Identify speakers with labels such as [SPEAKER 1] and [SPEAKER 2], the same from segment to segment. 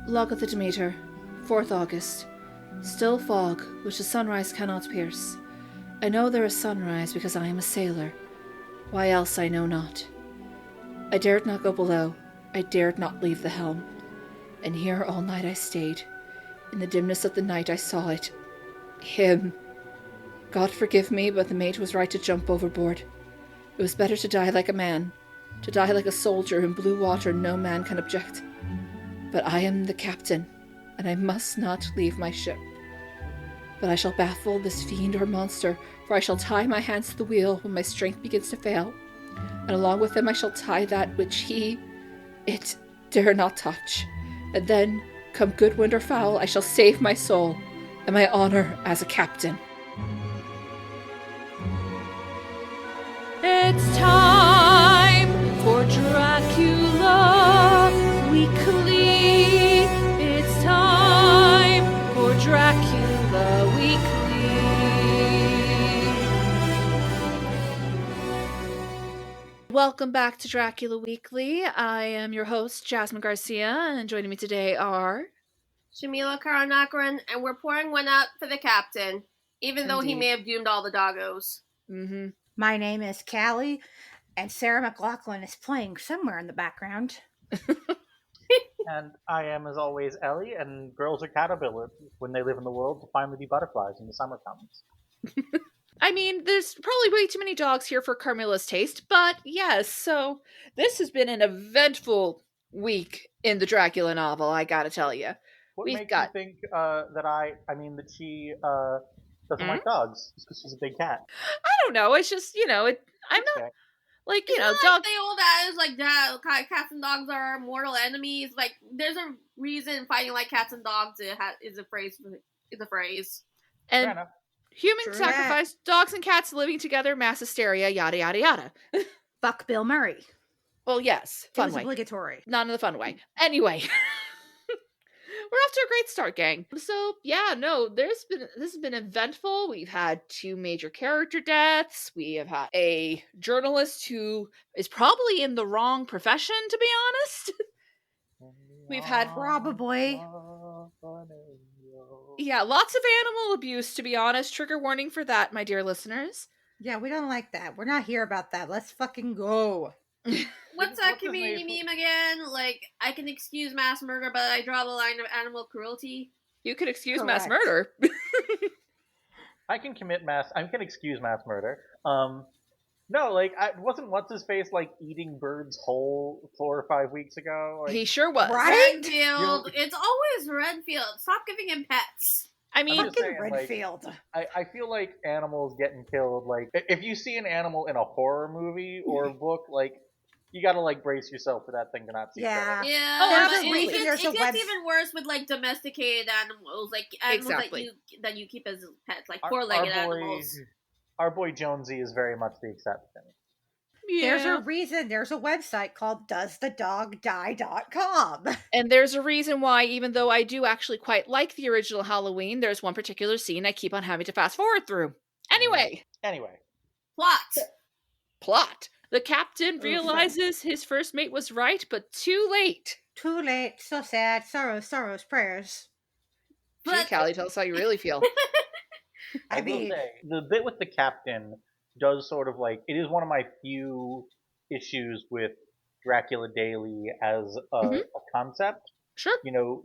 [SPEAKER 1] Log of the Demeter, 4th August. Still fog, which the sunrise cannot pierce. I know there is sunrise because I am a sailor. Why else I know not. I dared not go below. I dared not leave the helm. And here all night I stayed. In the dimness of the night I saw it. Him. God forgive me, but the mate was right to jump overboard. It was better to die like a man. To die like a soldier in blue water no man can object. But I am the captain, and I must not leave my ship. But I shall baffle this fiend or monster, for I shall tie my hands to the wheel when my strength begins to fail, and along with them I shall tie that which it dare not touch. And then, come good wind or foul, I shall save my soul, and my honor as a captain. It's time for Dracula Weekly. It's time for Dracula Weekly. Welcome back to Dracula Weekly. I am your host, Jasmine Garcia, and joining me today are
[SPEAKER 2] Shamila Karanakaran, and we're pouring one out for the captain, even though he may have doomed all the doggos.
[SPEAKER 1] Mm-hmm.
[SPEAKER 3] My name is Callie, and Sarah McLachlan is playing somewhere in the background.
[SPEAKER 4] And I am, as always, Ellie, and girls are caterpillars when they live in the world to finally be butterflies when the summer comes.
[SPEAKER 1] I mean, there's probably way too many dogs here for Carmilla's taste, but yes, so this has been an eventful week in the Dracula novel, I gotta tell you.
[SPEAKER 4] What makes you think that she doesn't like dogs? Just because she's a big cat.
[SPEAKER 1] I don't know, it's just, I'm not, like,
[SPEAKER 2] dogs... the old adage, cats and dogs are mortal enemies. Like, there's a reason fighting like cats and dogs is a phrase.
[SPEAKER 1] And
[SPEAKER 4] fair enough.
[SPEAKER 1] Human sacrifice, dogs and cats living together, mass hysteria, yada, yada, yada.
[SPEAKER 3] Fuck Bill Murray.
[SPEAKER 1] Well, yes. Fun way.
[SPEAKER 3] Obligatory.
[SPEAKER 1] Not in the fun way. Anyway. We're off to a great start, gang. So, yeah, no, this has been eventful. We've had 2 major character deaths. We have had a journalist who is probably in the wrong profession, to be honest. We've had...
[SPEAKER 3] Probably.
[SPEAKER 1] Yeah, lots of animal abuse, to be honest. Trigger warning for that, my dear listeners.
[SPEAKER 3] Yeah, we don't like that. We're not here about that. Let's fucking go.
[SPEAKER 2] What's that community meme again? Like, I can excuse mass murder, but I draw the line of animal cruelty.
[SPEAKER 1] You could excuse mass murder.
[SPEAKER 4] I can excuse mass murder. No, wasn't what's-his-face, eating birds whole 4 or 5 weeks ago?
[SPEAKER 1] He sure was.
[SPEAKER 3] Right?
[SPEAKER 2] Redfield. It's always Redfield. Stop giving him pets.
[SPEAKER 1] I mean,
[SPEAKER 3] fucking Redfield.
[SPEAKER 4] I feel like animals getting killed, if you see an animal in a horror movie or a book, you gotta, brace yourself for that thing to not see.
[SPEAKER 3] Yeah.
[SPEAKER 2] Yeah.
[SPEAKER 1] Oh,
[SPEAKER 2] but it gets even worse with, domesticated animals, animals
[SPEAKER 1] exactly.
[SPEAKER 2] that you keep as pets, four-legged animals.
[SPEAKER 4] Our boy Jonesy is very much the exception.
[SPEAKER 1] Yeah.
[SPEAKER 3] There's a reason. There's a website called doesthedogdie.com.
[SPEAKER 1] And there's a reason why, even though I do actually quite like the original Halloween, there's one particular scene I keep on having to fast forward through. Anyway. Plot. The captain realizes his first mate was right, but too late.
[SPEAKER 3] Too late. So sad. Sorrows, prayers.
[SPEAKER 1] Gee, Callie, tell us how you really feel.
[SPEAKER 4] I will say, the bit with the captain does sort of it is one of my few issues with Dracula Daily as a concept.
[SPEAKER 1] Sure.
[SPEAKER 4] The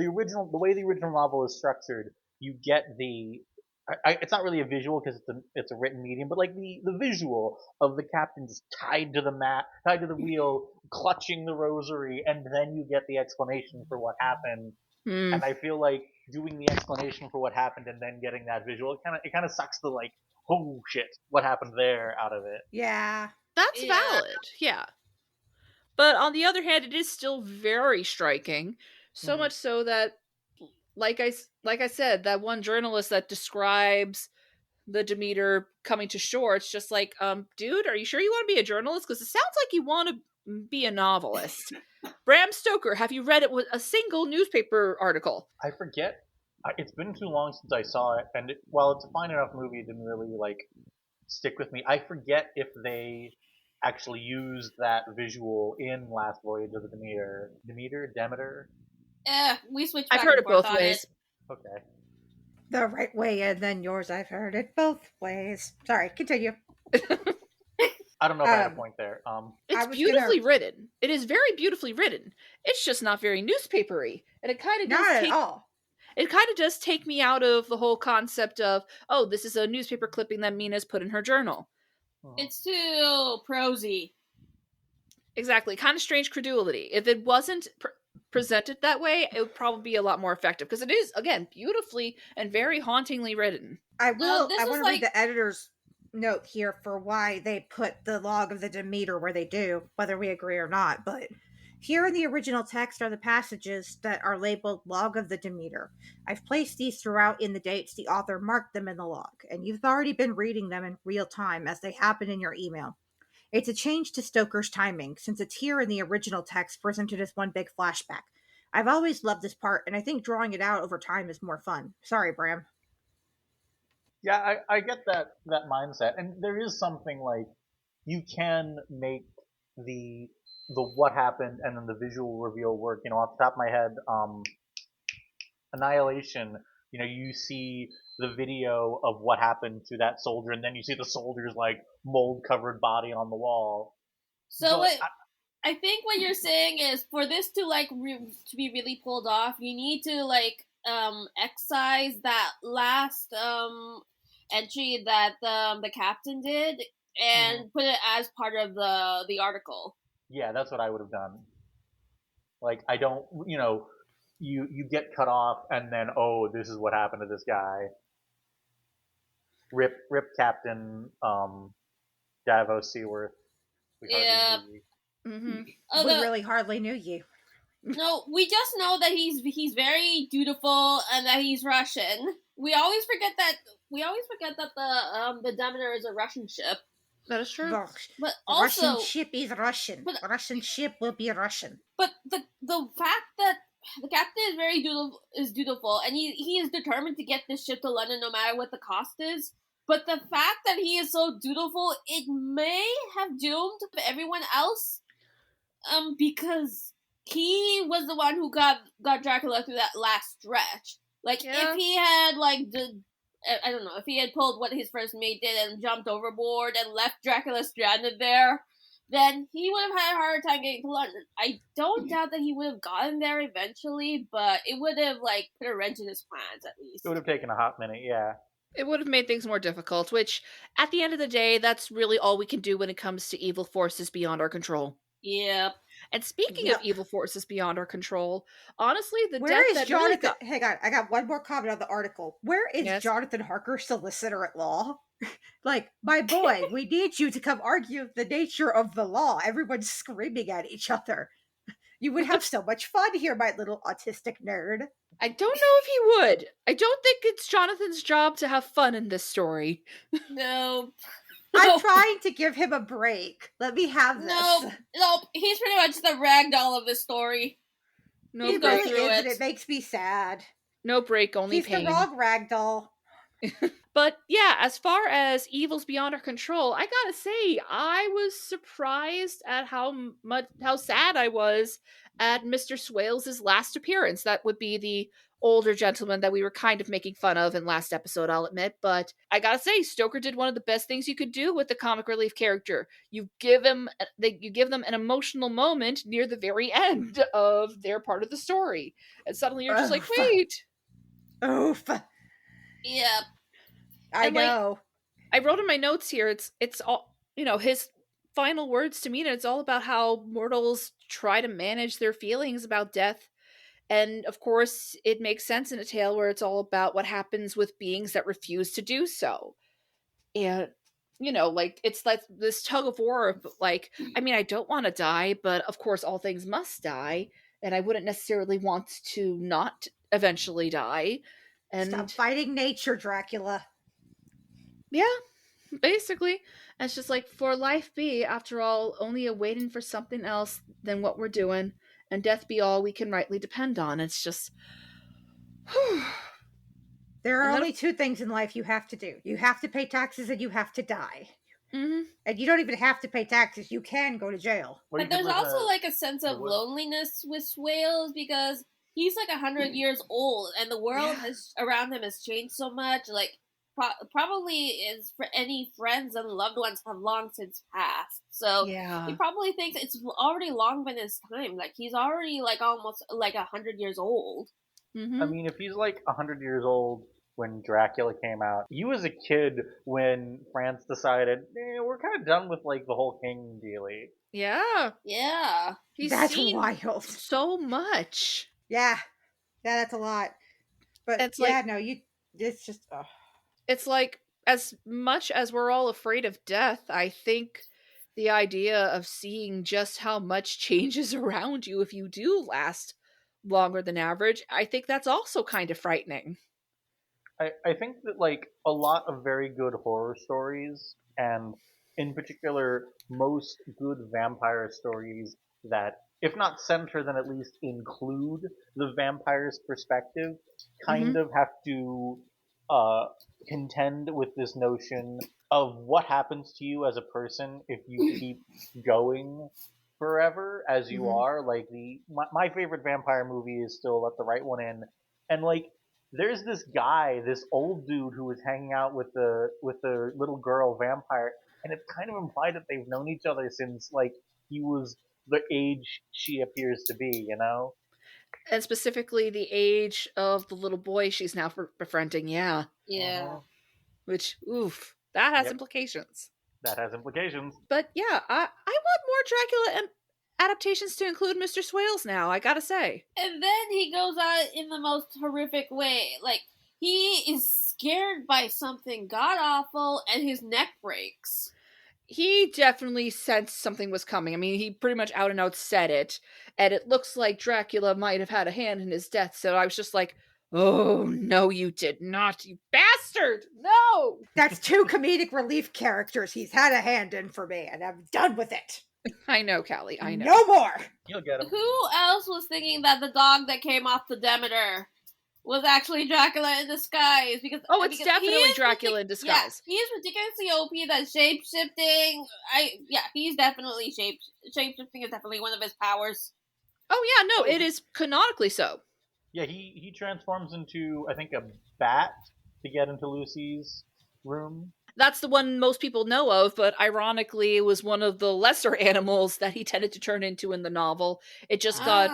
[SPEAKER 4] original, the way the original novel is structured, you get it's not really a visual because it's a written medium, but the visual of the captain just tied to the wheel, clutching the rosary, and then you get the explanation for what happened. And I feel like doing the explanation for what happened and then getting that visual, it kind of sucks the oh shit, what happened there out of it.
[SPEAKER 3] Yeah.
[SPEAKER 1] That's valid, yeah. But on the other hand, it is still very striking. So much so that, like I said, that one journalist that describes the Demeter coming to shore, it's just dude, are you sure you want to be a journalist? Because it sounds like you want to be a novelist. Bram Stoker, have you read it with a single newspaper article?
[SPEAKER 4] I forget. It's been too long since I saw it, and while it's a fine enough movie, it didn't really stick with me. I forget if they actually used that visual in Last Voyage of the Demeter.
[SPEAKER 2] We switched
[SPEAKER 1] I've
[SPEAKER 2] back
[SPEAKER 1] heard
[SPEAKER 2] and
[SPEAKER 1] it
[SPEAKER 2] forth
[SPEAKER 1] both
[SPEAKER 2] on
[SPEAKER 1] ways.
[SPEAKER 2] it.
[SPEAKER 4] Okay.
[SPEAKER 3] The right way, and then yours. I've heard it both ways. Sorry, continue.
[SPEAKER 4] I don't know if I had a point there.
[SPEAKER 1] It's
[SPEAKER 3] I was
[SPEAKER 1] beautifully
[SPEAKER 3] gonna-
[SPEAKER 1] written. It is very beautifully written. It's just not very newspapery. And it kind of does
[SPEAKER 3] Not at
[SPEAKER 1] take
[SPEAKER 3] all.
[SPEAKER 1] it kind of does take me out of the whole concept of, oh, this is a newspaper clipping that Mina's put in her journal.
[SPEAKER 2] It's too prosy.
[SPEAKER 1] Exactly. Kind of strange credulity. If it wasn't presented that way, it would probably be a lot more effective. Because it is, again, beautifully and very hauntingly written.
[SPEAKER 3] I will.
[SPEAKER 2] this
[SPEAKER 3] I
[SPEAKER 2] is
[SPEAKER 3] want to
[SPEAKER 2] like-
[SPEAKER 3] read the editor's note here for why they put the log of the Demeter where they do, whether we agree or not. But here in the original text are the passages that are labeled log of the Demeter. I've placed these throughout in the dates the author marked them in the log, and you've already been reading them in real time as they happen in your email. It's a change to Stoker's timing, since it's here in the original text presented as one big flashback. I've always loved this part, and I think drawing it out over time is more fun. Sorry, Bram.
[SPEAKER 4] Yeah, I get that mindset, and there is something like you can make the what happened and then the visual reveal work. Off the top of my head, Annihilation. You see the video of what happened to that soldier, and then you see the soldier's like mold covered body on the wall.
[SPEAKER 2] So
[SPEAKER 4] But
[SPEAKER 2] I think what you're saying is for this to to be really pulled off, you need to excise that last entry that the captain did and put it as part of the article.
[SPEAKER 4] Yeah, that's what I would have done. Like, I don't, you get cut off, and then, oh, this is what happened to this guy. Rip Captain Davos Seaworth.
[SPEAKER 2] Yeah.
[SPEAKER 1] Mm-hmm.
[SPEAKER 3] We really hardly knew you.
[SPEAKER 2] No, we just know that he's very dutiful and that he's Russian. We always forget that the Demeter is a Russian ship.
[SPEAKER 1] That is true.
[SPEAKER 2] But
[SPEAKER 3] The
[SPEAKER 2] also,
[SPEAKER 3] Russian ship is Russian.
[SPEAKER 2] but-
[SPEAKER 3] Russian ship will be Russian.
[SPEAKER 2] but the fact that the captain is very dutiful, and he is determined to get this ship to London no matter what the cost is. But the fact that he is so dutiful, it may have doomed everyone else, because he was the one who got Dracula through that last stretch. Like,
[SPEAKER 1] Yeah.
[SPEAKER 2] if he had, I don't know, if he had pulled what his first mate did and jumped overboard and left Dracula stranded there, then he would have had a harder time getting to London. I don't doubt that he would have gotten there eventually, but it would have, put a wrench in his plans, at least.
[SPEAKER 4] It would have taken a hot minute, yeah.
[SPEAKER 1] It would have made things more difficult, which, at the end of the day, that's really all we can do when it comes to evil forces beyond our control.
[SPEAKER 2] Yep.
[SPEAKER 1] And speaking
[SPEAKER 3] Yep.
[SPEAKER 1] of evil forces beyond our control, honestly, the
[SPEAKER 3] Where
[SPEAKER 1] death
[SPEAKER 3] is
[SPEAKER 1] that really
[SPEAKER 3] Jonathan? Hang on, I got one more comment on the article. Where is
[SPEAKER 1] Yes?
[SPEAKER 3] Jonathan Harker, solicitor at law? My boy, we need you to come argue the nature of the law. Everyone's screaming at each other. You would have so much fun here, my little autistic nerd.
[SPEAKER 1] I don't know if he would. I don't think it's Jonathan's job to have fun in this story.
[SPEAKER 2] No.
[SPEAKER 3] I'm trying to give him a break. Let me have this.
[SPEAKER 2] Nope. He's pretty much the ragdoll of this story.
[SPEAKER 1] No
[SPEAKER 3] He
[SPEAKER 2] go
[SPEAKER 1] break.
[SPEAKER 3] really
[SPEAKER 2] through
[SPEAKER 3] is, and
[SPEAKER 2] it.
[SPEAKER 3] it makes me sad.
[SPEAKER 1] No break, only
[SPEAKER 3] He's
[SPEAKER 1] pain.
[SPEAKER 3] the wrong ragdoll.
[SPEAKER 1] But yeah, as far as evils beyond our control, I gotta say, I was surprised at how sad I was at Mr. Swales' last appearance. That would be the older gentleman that we were kind of making fun of in last episode, I'll admit. But I gotta say, Stoker did one of the best things you could do with the comic relief character. You give them an emotional moment near the very end of their part of the story, and suddenly you're just like,
[SPEAKER 3] Ugh.
[SPEAKER 1] wait.
[SPEAKER 3] Oof.
[SPEAKER 2] Yep.
[SPEAKER 3] I
[SPEAKER 1] And,
[SPEAKER 3] know.
[SPEAKER 1] I wrote in my notes here, it's all, his final words to Mina, it's all about how mortals try to manage their feelings about death. And of course, it makes sense in a tale where it's all about what happens with beings that refuse to do so. And, it's like this tug of war of I don't want to die, but of course all things must die. And I wouldn't necessarily want to not eventually die. And
[SPEAKER 3] Stop fighting nature, Dracula.
[SPEAKER 1] yeah, basically. And it's just like, for life be, after all, only a waiting for something else than what we're doing, and death be all we can rightly depend on. It's just...
[SPEAKER 3] There are
[SPEAKER 1] And then-
[SPEAKER 3] only two things in life you have to do. You have to pay taxes and you have to die.
[SPEAKER 1] Mm-hmm.
[SPEAKER 3] And you don't even have to pay taxes. You can go to jail.
[SPEAKER 4] Or you
[SPEAKER 2] But
[SPEAKER 4] could
[SPEAKER 2] there's
[SPEAKER 4] live in
[SPEAKER 2] also like a sense of
[SPEAKER 4] woods.
[SPEAKER 2] loneliness with Swales because he's like 100 years old, and the world
[SPEAKER 3] Yeah.
[SPEAKER 2] has around him has changed so much. Like probably is for any friends and loved ones have long since passed. So
[SPEAKER 1] Yeah.
[SPEAKER 2] he probably thinks it's already long been his time. Like he's already like almost like 100 years old.
[SPEAKER 1] Mm-hmm.
[SPEAKER 4] I mean, if he's like 100 years old when Dracula came out, you as a kid when France decided, we're kind of done with like the whole king dealy.
[SPEAKER 1] Yeah.
[SPEAKER 2] Yeah.
[SPEAKER 1] He's
[SPEAKER 3] That's
[SPEAKER 1] seen
[SPEAKER 3] wild.
[SPEAKER 1] so much.
[SPEAKER 3] Yeah. Yeah, that's a lot. But
[SPEAKER 1] It's
[SPEAKER 3] yeah,
[SPEAKER 1] like-
[SPEAKER 3] no, it's just
[SPEAKER 1] It's like, as much as we're all afraid of death, I think the idea of seeing just how much changes around you if you do last longer than average, I think that's also kind of frightening.
[SPEAKER 4] I think that like a lot of very good horror stories, and in particular most good vampire stories that, if not center, then at least include the vampire's perspective, kind of have to contend with this notion of what happens to you as a person if you keep going forever as you
[SPEAKER 1] Mhm.
[SPEAKER 4] are. Like my favorite vampire movie is still Let the Right One In, and like there's this guy, this old dude who was hanging out with the little girl vampire, and it's kind of implied that they've known each other since like he was the age she appears to be, you know?
[SPEAKER 1] And specifically the age of the little boy she's now befriending, yeah.
[SPEAKER 2] Yeah.
[SPEAKER 4] Uh-huh.
[SPEAKER 1] Which, oof, that has
[SPEAKER 4] Yep.
[SPEAKER 1] implications.
[SPEAKER 4] That has implications.
[SPEAKER 1] But yeah, I want more Dracula adaptations to include Mr. Swales now, I gotta say.
[SPEAKER 2] And then he goes out in the most horrific way. Like, he is scared by something god awful and his neck breaks.
[SPEAKER 1] He definitely sensed something was coming. I mean, he pretty much out and out said it, and it looks like Dracula might have had a hand in his death, so I was just like, oh, no, you did not, you bastard! No!
[SPEAKER 3] that's two comedic relief characters he's had a hand in for me, and I'm done with it.
[SPEAKER 1] I know, Callie, I know.
[SPEAKER 3] No more.
[SPEAKER 4] You'll get him.
[SPEAKER 2] Who else was thinking that the dog that came off the Demeter was actually Dracula in disguise? Because
[SPEAKER 1] Oh, it's
[SPEAKER 2] because he
[SPEAKER 1] definitely
[SPEAKER 2] is
[SPEAKER 1] Dracula in disguise.
[SPEAKER 2] Yeah, he is ridiculously OP. That shape shifting. He's definitely shape shifting is definitely one of his powers.
[SPEAKER 1] Oh, yeah, no, it is canonically so.
[SPEAKER 4] Yeah, he transforms into, I think, a bat to get into Lucy's room.
[SPEAKER 1] That's the one most people know of, but ironically, it was one of the lesser animals that he tended to turn into in the novel. It just got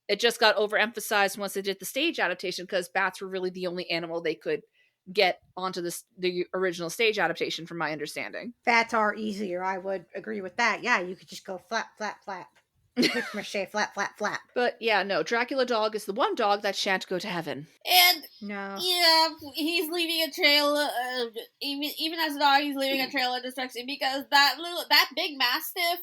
[SPEAKER 1] overemphasized once they did the stage adaptation because bats were really the only animal they could get onto the original stage adaptation, from my understanding.
[SPEAKER 3] Bats are easier. I would agree with that. Yeah, you could just go flap, flap, flap. Push mache, flap, flap, flap.
[SPEAKER 1] But yeah, no, Dracula dog is the one dog that shan't go to heaven.
[SPEAKER 2] And
[SPEAKER 3] No.
[SPEAKER 2] yeah, he's leaving a trail. Even as a dog, he's leaving a trail of destruction because that big mastiff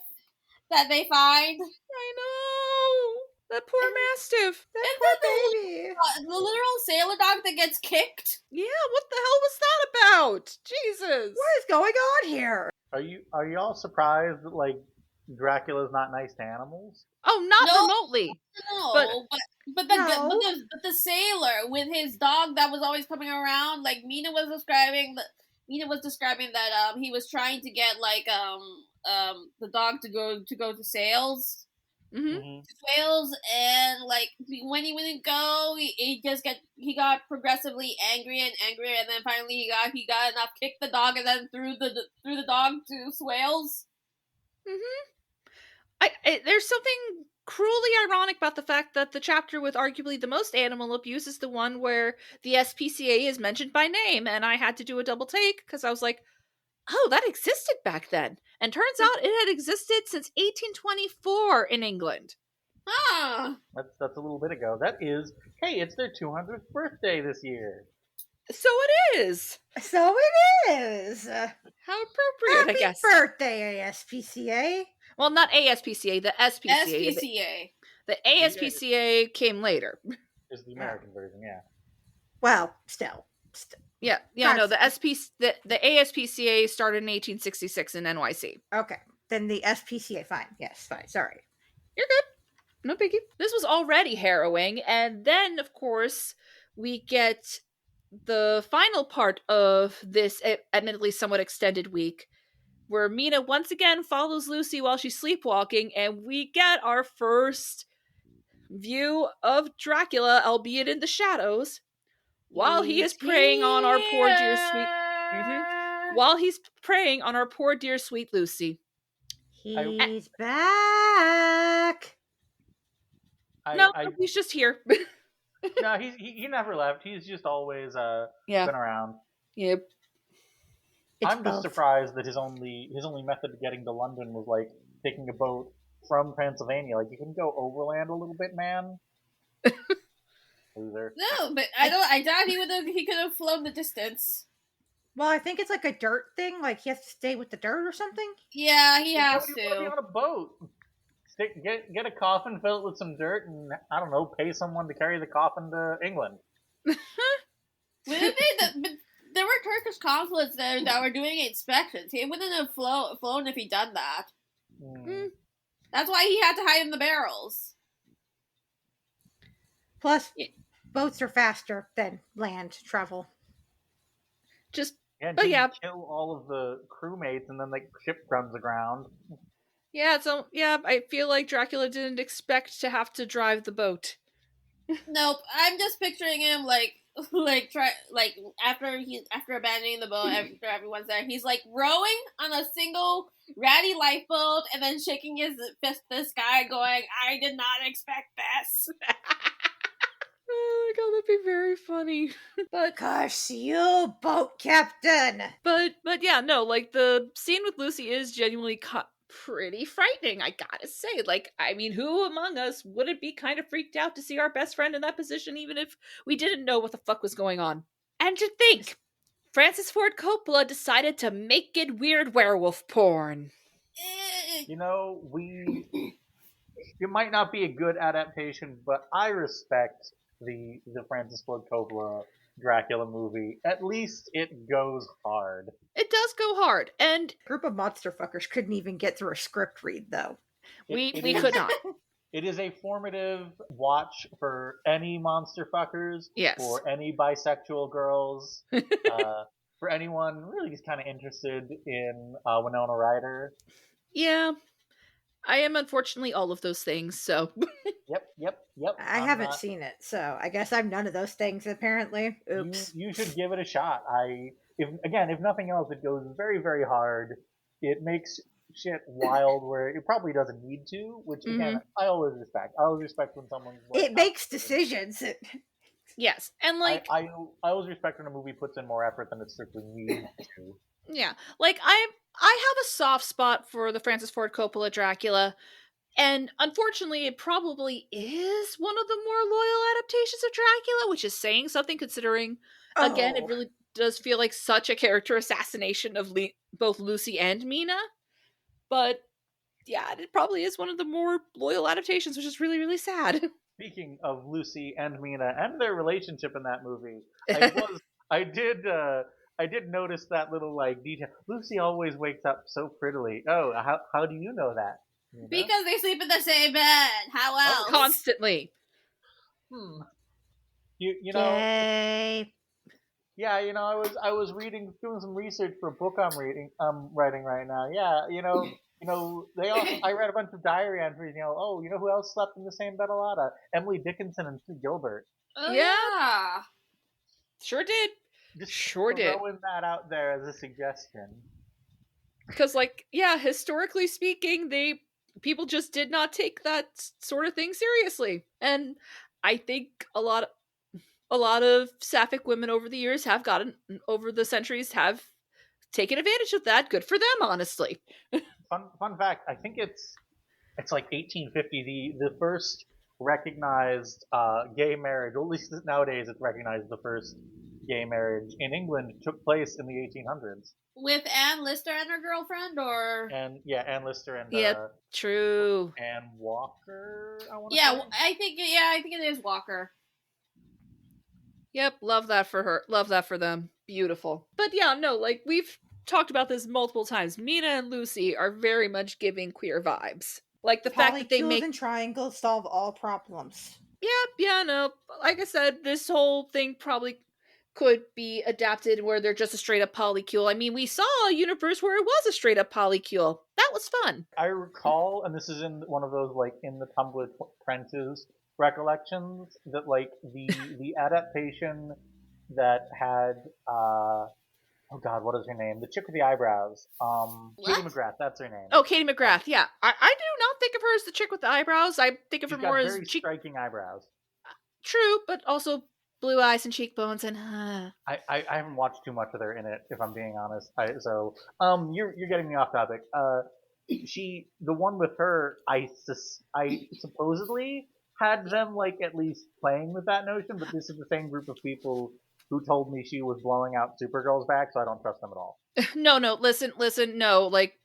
[SPEAKER 2] that they find,
[SPEAKER 1] I know! That poor mastiff.
[SPEAKER 3] That poor baby.
[SPEAKER 2] the literal sailor dog that gets kicked.
[SPEAKER 1] Yeah, what the hell was that about? Jesus.
[SPEAKER 3] What is going on here?
[SPEAKER 4] Are you all surprised that like Dracula's not nice to animals?
[SPEAKER 1] Oh, not
[SPEAKER 2] No.
[SPEAKER 1] remotely.
[SPEAKER 2] No, but
[SPEAKER 3] No.
[SPEAKER 2] the sailor with his dog that was always coming around, like Mina was describing that he was trying to get like the dog to go to sales.
[SPEAKER 1] Mm-hmm.
[SPEAKER 2] Whales, and like when he wouldn't go, he got progressively angrier and angrier, and then finally he got enough, kicked the dog, and then threw the dog to Swales.
[SPEAKER 1] There's something cruelly ironic about the fact that the chapter with arguably the most animal abuse is the one where the SPCA is mentioned by name, and I had to do a double take because I was like, oh, that existed back then. And turns out it had existed since 1824 in England.
[SPEAKER 2] Huh.
[SPEAKER 4] That's a little bit ago. That is, hey, it's their 200th birthday this year.
[SPEAKER 1] So it is.
[SPEAKER 3] So it is.
[SPEAKER 1] How appropriate,
[SPEAKER 3] Happy
[SPEAKER 1] I guess.
[SPEAKER 3] birthday, ASPCA.
[SPEAKER 1] Well, not ASPCA, the SPCA.
[SPEAKER 2] SPCA.
[SPEAKER 1] The ASPCA came later.
[SPEAKER 4] Is the American version, yeah.
[SPEAKER 3] Well, still.
[SPEAKER 1] Yeah, no, the ASPCA started in 1866 in NYC.
[SPEAKER 3] Okay. Then the SPCA, fine. Yes, fine. Sorry.
[SPEAKER 1] You're good. No biggie. This was already harrowing, and then, of course, we get the final part of this admittedly somewhat extended week, where Mina once again follows Lucy while she's sleepwalking, and we get our first view of Dracula, albeit in the shadows, while he is preying on our poor dear sweet... While he's preying on our poor dear sweet Lucy.
[SPEAKER 3] He's back!
[SPEAKER 1] He's just here.
[SPEAKER 4] No, he never left. He's just always
[SPEAKER 1] Yeah.
[SPEAKER 4] been around.
[SPEAKER 1] Yep.
[SPEAKER 4] I'm just surprised that his only method of getting to London was like taking a boat from Pennsylvania. Like, you can go overland a little bit, man. Loser.
[SPEAKER 2] No, but I doubt he could have flown the distance.
[SPEAKER 3] Well, I think it's like a dirt thing. Like, he has to stay with the dirt or something.
[SPEAKER 2] Yeah, he has
[SPEAKER 4] to. Be on a boat. Get a coffin, fill it with some dirt, and I don't know, pay someone to carry the coffin to England.
[SPEAKER 2] There were Turkish consulates there that were doing inspections. He wouldn't have flown if he'd done that. That's why he had to hide in the barrels.
[SPEAKER 3] Plus, boats are faster than land travel.
[SPEAKER 4] Kill all of the crewmates, and then the ship runs aground.
[SPEAKER 1] Yeah, I feel like Dracula didn't expect to have to drive the boat.
[SPEAKER 2] Nope, I'm just picturing him after abandoning the boat, after everyone's there, he's like rowing on a single ratty lifeboat and then shaking his fist at the sky, going, "I did not expect this."
[SPEAKER 1] Oh my god, that'd be very funny. But
[SPEAKER 3] curse you, boat captain.
[SPEAKER 1] But yeah, no, like the scene with Lucy is genuinely pretty frightening, I gotta say. Like, I mean, who among us wouldn't be kind of freaked out to see our best friend in that position, even if we didn't know what the fuck was going on? And to think, Francis Ford Coppola decided to make it weird werewolf porn.
[SPEAKER 4] You know, it might not be a good adaptation, but I respect the Francis Ford Coppola Dracula movie. At least it goes hard.
[SPEAKER 1] It does go hard, and
[SPEAKER 3] a group of monster fuckers couldn't even get through a script read, though.
[SPEAKER 1] We could not.
[SPEAKER 4] It is a formative watch for any monster fuckers.
[SPEAKER 1] Yes.
[SPEAKER 4] For any bisexual girls. For anyone really just kind of interested in Winona Ryder.
[SPEAKER 1] Yeah. I am unfortunately all of those things, so.
[SPEAKER 4] Yep.
[SPEAKER 3] I haven't seen it, so I guess I'm none of those things, apparently. Oops.
[SPEAKER 4] You should give it a shot. If nothing else, it goes very, very hard. It makes shit wild where it probably doesn't need to, which again, I always respect. I always respect when someone's
[SPEAKER 3] it makes decisions.
[SPEAKER 1] Yes, and like
[SPEAKER 4] I always respect when a movie puts in more effort than it strictly needs to.
[SPEAKER 1] Yeah, like I have a soft spot for the Francis Ford Coppola Dracula, and unfortunately, it probably is one of the more loyal adaptations of Dracula, which is saying something considering, again, it really does feel like such a character assassination of both Lucy and Mina. But yeah, it probably is one of the more loyal adaptations, which is really, really sad.
[SPEAKER 4] Speaking of Lucy and Mina and their relationship in that movie, I did notice that little like detail. Lucy always wakes up so prettily. Oh, how do you know that? You know?
[SPEAKER 2] Because they sleep in the same bed. How else?
[SPEAKER 1] Constantly.
[SPEAKER 4] You know.
[SPEAKER 3] Yay.
[SPEAKER 4] Yeah, you know, I was doing some research for a book I'm writing right now. Yeah, you know, I read a bunch of diary entries. You know who else slept in the same bed a lot? Emily Dickinson and Sue Gilbert.
[SPEAKER 2] Oh, yeah.
[SPEAKER 1] Sure did.
[SPEAKER 4] Just throwing that out there as a suggestion.
[SPEAKER 1] Because, like, yeah, historically speaking, people just did not take that sort of thing seriously, and I think a lot of sapphic women over the centuries have taken advantage of that. Good for them, honestly.
[SPEAKER 4] Fun fact, I think it's like 1850, the first recognized gay marriage, or at least nowadays it's recognized the first gay marriage in England took place in the 1800s.
[SPEAKER 2] With Anne Lister and her girlfriend, or?
[SPEAKER 4] Anne Lister and
[SPEAKER 1] true.
[SPEAKER 4] Anne Walker,
[SPEAKER 2] I think it is Walker.
[SPEAKER 1] Yep, love that for her. Love that for them. Beautiful. But yeah, no, like we've talked about this multiple times. Mina and Lucy are very much giving queer vibes. Like the fact that they make
[SPEAKER 3] and triangles solve all problems.
[SPEAKER 1] Yep, yeah, no. Like I said, this whole thing probably could be adapted where they're just a straight up polycule. I mean, we saw a universe where it was a straight up polycule. That was fun.
[SPEAKER 4] I recall, and this is in one of those like in the Tumblr trenches recollections, that like the adaptation that had oh god, what is her name? The chick with the eyebrows. Katie
[SPEAKER 2] What?
[SPEAKER 4] McGrath, that's her name.
[SPEAKER 1] Oh, Katie McGrath, yeah. I do not think of her as the chick with the eyebrows. I think of
[SPEAKER 4] She's
[SPEAKER 1] her
[SPEAKER 4] got
[SPEAKER 1] more as
[SPEAKER 4] very striking eyebrows.
[SPEAKER 1] True, but also blue eyes and cheekbones and
[SPEAKER 4] I haven't watched too much of her in it, if I'm being honest. You're getting me off topic. The one with her, I supposedly had them like at least playing with that notion, but this is the same group of people who told me she was blowing out Supergirl's back, so I don't trust them at all.
[SPEAKER 1] No, listen, no, like,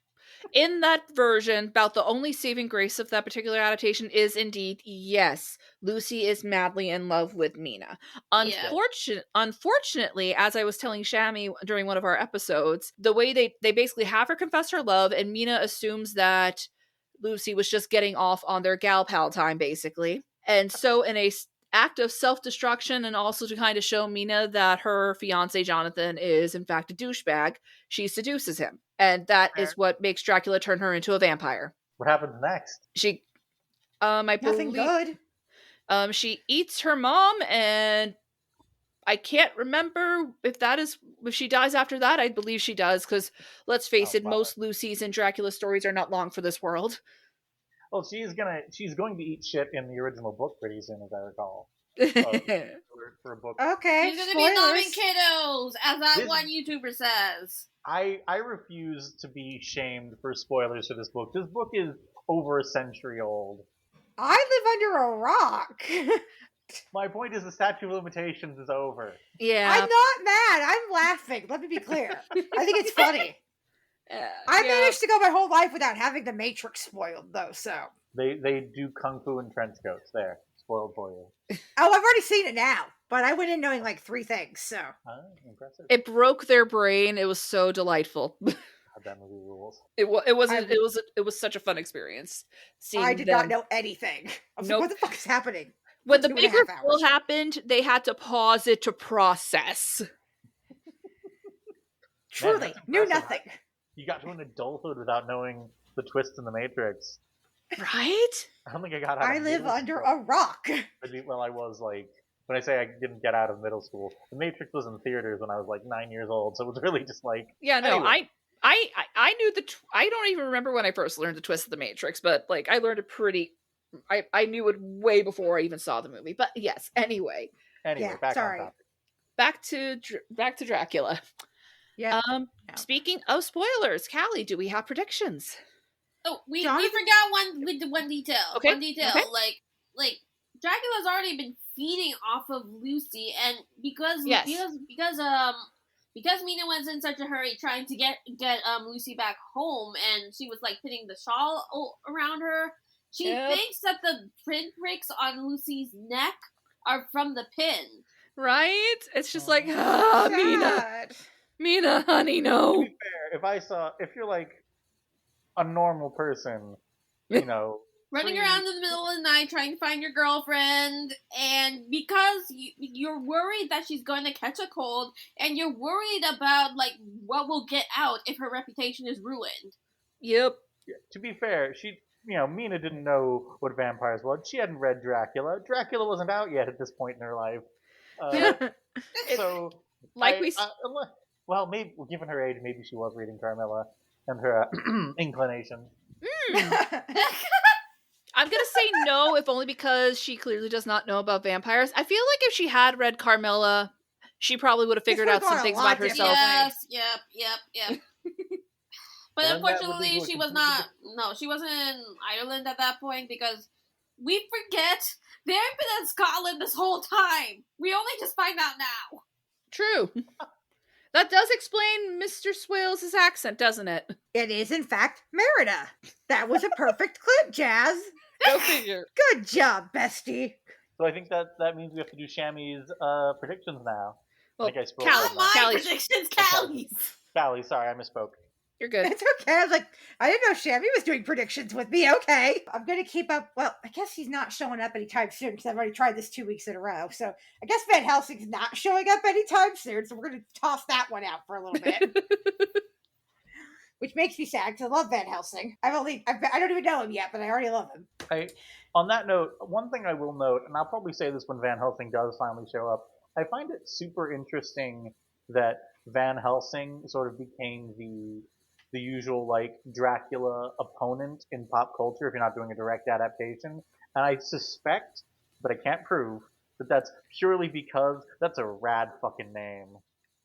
[SPEAKER 1] in that version, about the only saving grace of that particular adaptation is indeed, yes, Lucy is madly in love with Mina. Unfortunately, as I was telling Shami during one of our episodes, the way they basically have her confess her love, and Mina assumes that Lucy was just getting off on their gal pal time, basically. And so in a act of self-destruction, and also to kind of show Mina that her fiance Jonathan is in fact a douchebag, she seduces him. And that is what makes Dracula turn her into a vampire.
[SPEAKER 4] What happens next?
[SPEAKER 1] She
[SPEAKER 3] Nothing good.
[SPEAKER 1] She eats her mom, and I can't remember if she dies after that. I believe she does, because let's face it, most Lucys and Dracula stories are not long for this world.
[SPEAKER 4] Well, she's going to eat shit in the original book pretty soon, as I recall. For a book.
[SPEAKER 3] Okay.
[SPEAKER 2] She's gonna be loving kiddos, as that one YouTuber says.
[SPEAKER 4] I refuse to be shamed for spoilers for this book. This book is over a century old.
[SPEAKER 3] I live under a rock.
[SPEAKER 4] My point is the statute of limitations is over.
[SPEAKER 1] Yeah.
[SPEAKER 3] I'm not mad. I'm laughing. Let me be clear. I think it's funny. I managed to go my whole life without having the Matrix spoiled, though, so.
[SPEAKER 4] They do kung fu and trench coats. There. Spoiled for you.
[SPEAKER 3] Oh, I've already seen it now, but I went in knowing like 3 things, so.
[SPEAKER 4] Impressive.
[SPEAKER 1] It broke their brain. It was so delightful.
[SPEAKER 4] That movie rules.
[SPEAKER 1] It was such a fun experience.
[SPEAKER 3] I did not know anything. I was like, what the fuck is happening?
[SPEAKER 1] When the big reveal happened, they had to pause it to process.
[SPEAKER 3] Truly, knew nothing.
[SPEAKER 4] You got to an adulthood without knowing the twist in the Matrix.
[SPEAKER 1] Right?
[SPEAKER 4] I don't think I got out
[SPEAKER 3] I live under a rock.
[SPEAKER 4] Well, I was like, when I say I didn't get out of middle school, the Matrix was in theaters when I was like 9 years old, so it was really just like...
[SPEAKER 1] Yeah, no,
[SPEAKER 4] anyway.
[SPEAKER 1] I knew I don't even remember when I first learned the twist of the Matrix, but like I learned it I knew it way before I even saw the movie. But yes, anyway.
[SPEAKER 4] Anyway,
[SPEAKER 3] yeah,
[SPEAKER 4] back
[SPEAKER 3] sorry.
[SPEAKER 4] on topic.
[SPEAKER 1] Back to Dracula.
[SPEAKER 3] Yeah.
[SPEAKER 1] Speaking of spoilers, Callie, do we have predictions?
[SPEAKER 2] Oh, we forgot one detail.
[SPEAKER 1] Okay.
[SPEAKER 2] One detail.
[SPEAKER 1] Okay.
[SPEAKER 2] Like Dracula's already been feeding off of Lucy, and because Mina was in such a hurry trying to get Lucy back home, and she was like pinning the shawl around her. She thinks that the pinpricks on Lucy's neck are from the pin.
[SPEAKER 1] Right? It's just like, Mina, honey, no.
[SPEAKER 4] To be fair, if you're like a normal person, you know,
[SPEAKER 2] running around in the middle of the night trying to find your girlfriend, and because you're worried that she's going to catch a cold, and you're worried about like what will get out if her reputation is ruined.
[SPEAKER 1] Yep.
[SPEAKER 4] To be fair, Mina didn't know what vampires were. She hadn't read Dracula. Dracula wasn't out yet at this point in her life. So, well, maybe given her age, maybe she was reading Carmilla and her inclination.
[SPEAKER 1] I'm gonna say no, if only because she clearly does not know about vampires. I feel like if she had read Carmilla, she probably would have figured out some things about herself.
[SPEAKER 2] Yes, yep. But unfortunately, she was not. No, she wasn't in Ireland at that point, because we forget they've been in Scotland this whole time. We only just find out now.
[SPEAKER 1] True. That does explain Mr. Swales' accent, doesn't it?
[SPEAKER 3] It is, in fact, Merida. That was a perfect clip, Jazz.
[SPEAKER 1] Go figure.
[SPEAKER 3] Good job, bestie.
[SPEAKER 4] So I think that means we have to do Shami's predictions now.
[SPEAKER 1] Well,
[SPEAKER 4] I think I spoke.
[SPEAKER 2] Not my predictions, Callie's.
[SPEAKER 4] Callie, sorry, I misspoke.
[SPEAKER 1] You're good.
[SPEAKER 3] It's okay. I was like, I didn't know Shami was doing predictions with me. Okay. I'm going to keep up. Well, I guess he's not showing up anytime soon because I've already tried this 2 weeks in a row. So I guess Van Helsing's not showing up anytime soon. So we're going to toss that one out for a little bit. Which makes me sad because I love Van Helsing. I don't even know him yet, but I already love him.
[SPEAKER 4] On that note, one thing I will note, and I'll probably say this when Van Helsing does finally show up, I find it super interesting that Van Helsing sort of became the usual, like, Dracula opponent in pop culture if you're not doing a direct adaptation. And I suspect, but I can't prove, that that's purely because that's a rad fucking name.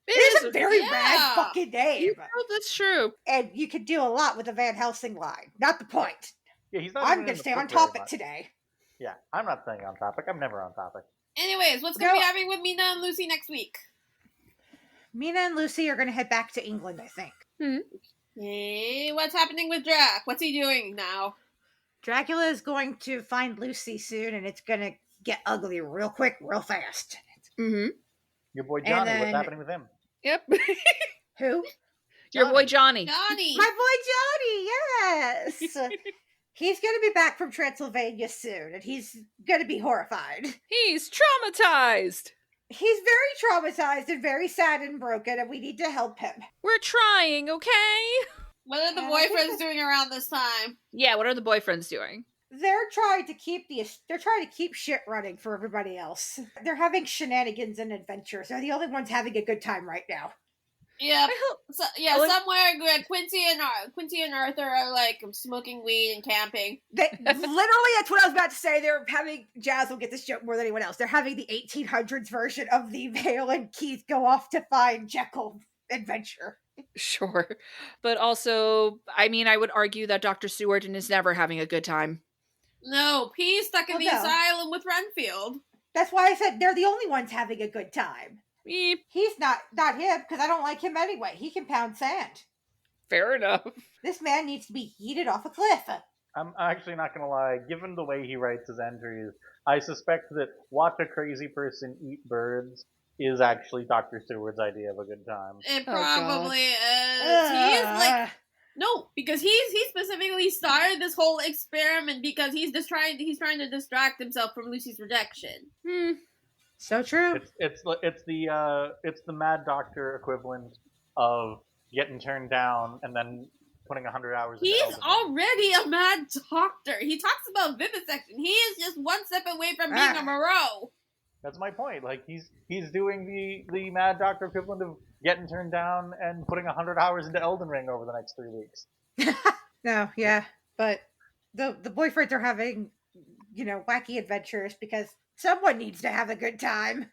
[SPEAKER 3] It is a very rad fucking name.
[SPEAKER 1] That's true.
[SPEAKER 3] And you could do a lot with a Van Helsing line. Not the point.
[SPEAKER 4] Yeah, he's not.
[SPEAKER 3] I'm going to stay on topic today.
[SPEAKER 4] Yeah, I'm not staying on topic. I'm never on topic.
[SPEAKER 2] Anyways, what's going to be happening with Mina and Lucy next week?
[SPEAKER 3] Mina and Lucy are going to head back to England, I think.
[SPEAKER 2] Hey, what's happening with Drac? What's he doing now?
[SPEAKER 3] Dracula is going to find Lucy soon, and it's going to get ugly real quick, real fast.
[SPEAKER 1] Mm-hmm.
[SPEAKER 4] Your boy Johnny, what's happening with him?
[SPEAKER 1] Yep.
[SPEAKER 3] Who?
[SPEAKER 1] Your boy Johnny.
[SPEAKER 2] Johnny!
[SPEAKER 3] My boy Johnny, yes! He's going to be back from Transylvania soon, and he's going to be horrified.
[SPEAKER 1] He's traumatized.
[SPEAKER 3] He's very traumatized and very sad and broken, and we need to help him.
[SPEAKER 1] We're trying, okay?
[SPEAKER 2] What are the boyfriends doing around this time?
[SPEAKER 1] Yeah, what are the boyfriends doing?
[SPEAKER 3] They're trying to keep shit running for everybody else. They're shenanigans and adventures. They're the only ones having a good time right now.
[SPEAKER 2] Yeah, somewhere Quincy and Arthur are like smoking weed and camping.
[SPEAKER 3] Literally, that's what I was about to say. They're having Jazz will get this joke more than anyone else. They're having the 1800s version of the Vale and Keith go off to find Jekyll adventure.
[SPEAKER 1] Sure, but also, I mean, I would argue that Dr. Seward is never having a good time.
[SPEAKER 2] No, he's stuck in the asylum with Renfield.
[SPEAKER 3] That's why I said they're the only ones having a good time.
[SPEAKER 1] Eep.
[SPEAKER 3] He's not him, because I don't like him anyway. He can pound sand.
[SPEAKER 1] Fair enough.
[SPEAKER 3] This man needs to be yeeted off a cliff.
[SPEAKER 4] I'm actually not going to lie. Given the way he writes his entries, I suspect that watch a crazy person eat birds is actually Dr. Seward's idea of a good time.
[SPEAKER 2] It probably is. He's like... No, because he specifically started this whole experiment because he's trying to distract himself from Lucy's rejection.
[SPEAKER 3] So true.
[SPEAKER 4] It's the Mad Doctor equivalent of getting turned down and then putting 100 hours.
[SPEAKER 2] He's already a Mad Doctor. He talks about vivisection. He is just one step away from being a Moreau.
[SPEAKER 4] That's my point. Like he's doing the Mad Doctor equivalent of getting turned down and putting 100 hours into Elden Ring over the next 3 weeks.
[SPEAKER 3] No, yeah, but the boyfriends are having, wacky adventures because someone needs to have a good time.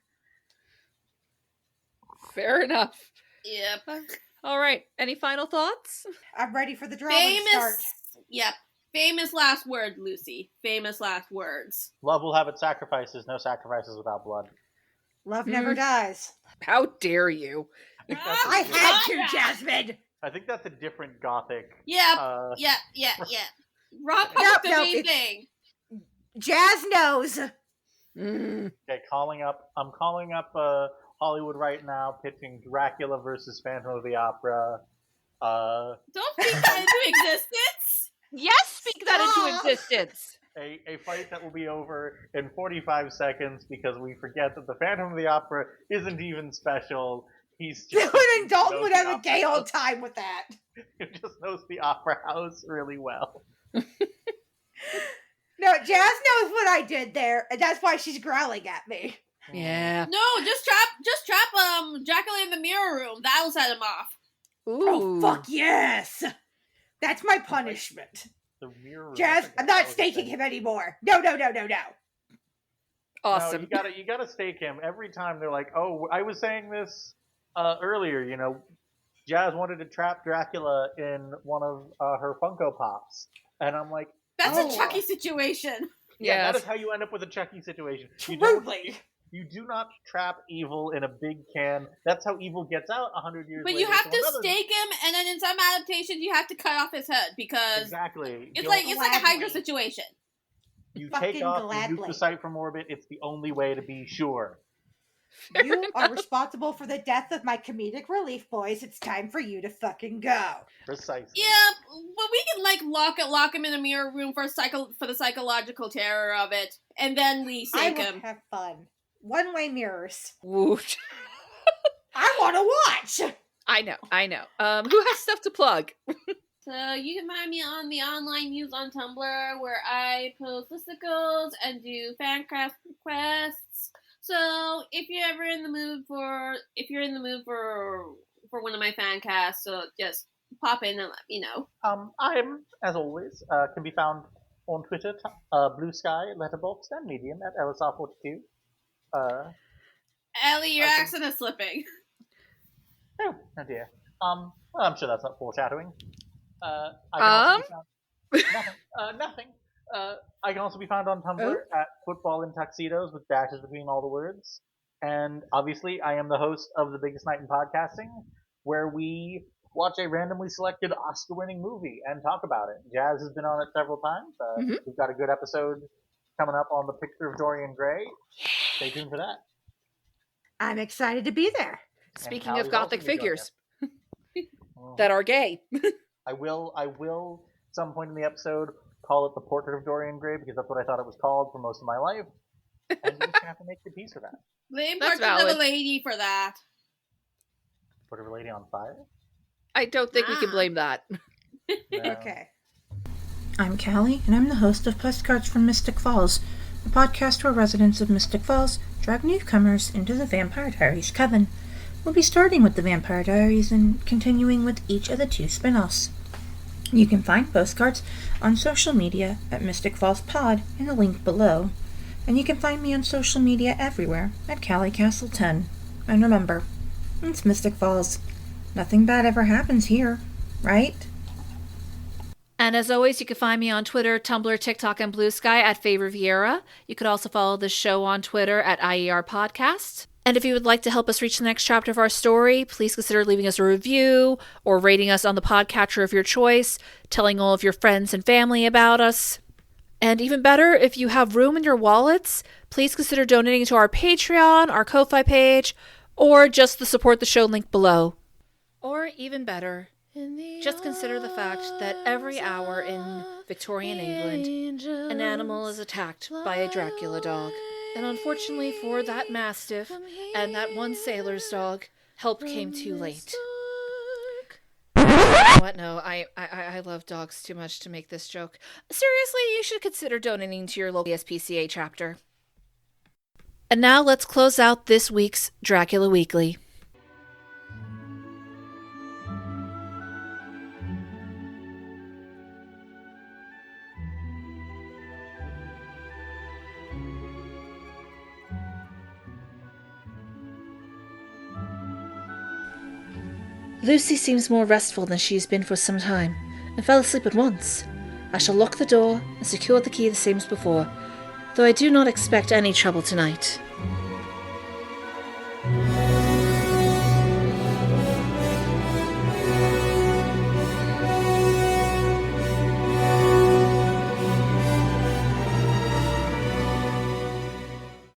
[SPEAKER 1] Fair enough.
[SPEAKER 2] Yep.
[SPEAKER 1] All right. Any final thoughts?
[SPEAKER 3] I'm ready for the drama to start.
[SPEAKER 2] Yep. Famous last word, Lucy. Famous last words.
[SPEAKER 4] Love will have its sacrifices. No sacrifices without blood.
[SPEAKER 3] Love never dies.
[SPEAKER 1] How dare you?
[SPEAKER 3] I had to, Jasmine.
[SPEAKER 4] I think that's a different gothic.
[SPEAKER 2] Yeah. Yeah. Rock was the main thing.
[SPEAKER 3] Jazz knows.
[SPEAKER 4] Okay, I'm calling up Hollywood right now, pitching Dracula versus Phantom of the Opera.
[SPEAKER 2] Don't speak that into existence.
[SPEAKER 1] Yes, speak that into existence.
[SPEAKER 4] A fight that will be over in 45 seconds because we forget that the Phantom of the Opera isn't even special. He's just
[SPEAKER 3] and Dalton would have a gay old time with that.
[SPEAKER 4] He just knows the opera house really well.
[SPEAKER 3] No, Jazz knows what I did there, and that's why she's growling at me.
[SPEAKER 1] Yeah.
[SPEAKER 2] No, just trap Dracula in the mirror room. That'll set him off.
[SPEAKER 1] Ooh.
[SPEAKER 3] Oh, fuck yes! That's my punishment.
[SPEAKER 4] The mirror room.
[SPEAKER 3] Jazz, I'm not staking him anymore. No.
[SPEAKER 1] Awesome.
[SPEAKER 4] No, you gotta stake him. Every time they're like, oh, I was saying this earlier, Jazz wanted to trap Dracula in one of her Funko Pops. And I'm like,
[SPEAKER 2] that's a Chucky situation.
[SPEAKER 4] Yeah, that is how you end up with a Chucky situation.
[SPEAKER 3] Truly.
[SPEAKER 4] You do not trap evil in a big can. That's how evil gets out 100 years later.
[SPEAKER 2] But you have to stake him, and then in some adaptations, you have to cut off his head because
[SPEAKER 4] exactly.
[SPEAKER 2] It's like a Hydra situation.
[SPEAKER 4] You take off, you nuke the site from orbit. It's the only way to be sure.
[SPEAKER 3] You are responsible for the death of my comedic relief, boys. It's time for you to fucking go.
[SPEAKER 4] Precisely.
[SPEAKER 2] Yeah, but we can lock him in a mirror room for the psychological terror of it, and then we sink
[SPEAKER 3] I
[SPEAKER 2] him.
[SPEAKER 3] will have fun. One-way mirrors.
[SPEAKER 1] Woot.
[SPEAKER 3] I want to watch.
[SPEAKER 1] I know. Who has stuff to plug?
[SPEAKER 2] So you can find me on the online news on Tumblr, where I post listicles and do fan craft requests. So if you're ever in the mood for one of my fan casts, so just pop in and let me know.
[SPEAKER 4] I'm, as always, can be found on Twitter, Blue Sky, Letterboxd, and Medium at LSR42.
[SPEAKER 2] Ellie, your accent is slipping.
[SPEAKER 4] Oh dear. Well, I'm sure that's not foreshadowing. Nothing. I can also be found on Tumblr at Football in Tuxedos with dashes between all the words. And obviously, I am the host of The Biggest Night in Podcasting, where we watch a randomly selected Oscar-winning movie and talk about it. Jazz has been on it several times. We've got a good episode coming up on The Picture of Dorian Gray. Stay tuned for that.
[SPEAKER 3] I'm excited to be there.
[SPEAKER 1] Speaking of gothic figures that are gay.
[SPEAKER 4] I will, at some point in the episode, call it The Portrait of Dorian Gray, because that's what I thought it was called for most of my life. And you just have to make the piece for that.
[SPEAKER 2] Blame Portrait of a Lady for that.
[SPEAKER 4] Portrait of a Lady on Fire?
[SPEAKER 1] I don't think we can blame that.
[SPEAKER 4] No.
[SPEAKER 3] Okay. I'm Callie, and I'm the host of Postcards from Mystic Falls, a podcast where residents of Mystic Falls drag newcomers into the Vampire Diaries coven. We'll be starting with the Vampire Diaries and continuing with each of the 2 spin-offs. You can find Postcards on social media at Mystic Falls Pod in the link below. And you can find me on social media everywhere at Callie Castle 10. And remember, it's Mystic Falls. Nothing bad ever happens here, right?
[SPEAKER 1] And as always, you can find me on Twitter, Tumblr, TikTok, and Blue Sky at Faye Riviera. You could also follow the show on Twitter at IER Podcast. And if you would like to help us reach the next chapter of our story, please consider leaving us a review or rating us on the podcatcher of your choice, telling all of your friends and family about us. And even better, if you have room in your wallets, please consider donating to our Patreon, our Ko-Fi page, or just the support the show link below. Or even better, just consider the fact that every hour in Victorian England, an animal is attacked by a Dracula dog. And unfortunately for that mastiff and that one sailor's dog, help came too late. What? No, I love dogs too much to make this joke. Seriously, you should consider donating to your local SPCA chapter. And now let's close out this week's Dracula Weekly. Lucy seems more restful than she has been for some time, and fell asleep at once. I shall lock the door and secure the key the same as before, though I do not expect any trouble tonight.